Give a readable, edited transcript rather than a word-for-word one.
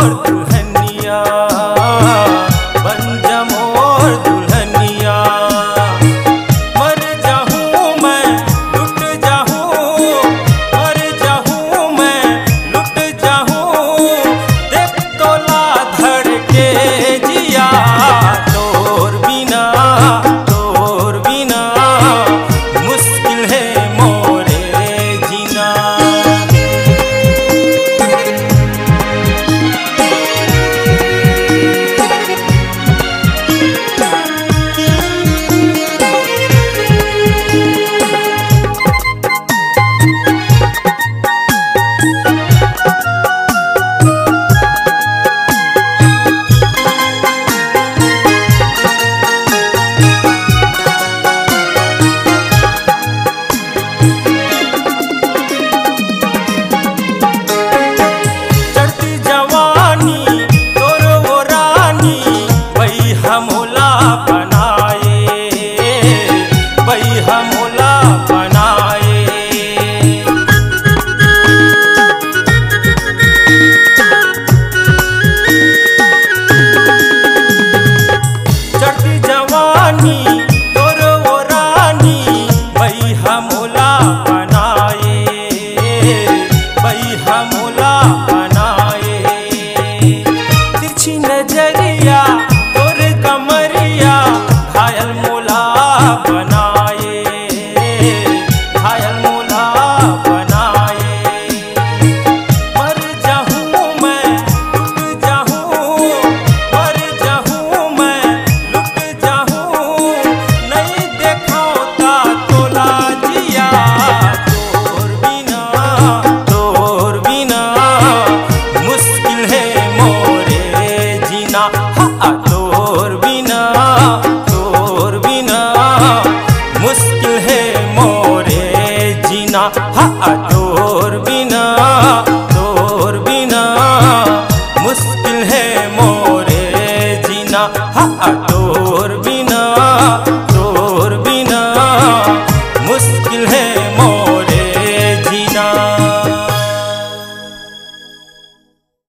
मोर दुल्हनिया, बन जा मोर दुल्हनिया। मर जाऊं मैं लुट जाऊं, मर जाऊं मैं लुट जाऊं, देख तोला धड़के जिया। तोर बिना मुश्किल है मोरे जीना। नजरिया तोर कमरिया घायल मोला बनाए, घायल मोला बनाए। मर जाऊं मैं लुट जाऊं, मर जाऊं मैं लुट जाऊं, नहीं देखौता तोला जिया। तोर बिना मुश्किल है मोरे जीना। तोर बिना मुश्किल है मोरे जीना। तोर बिना मुश्किल है मोरे जीना। तोर बिना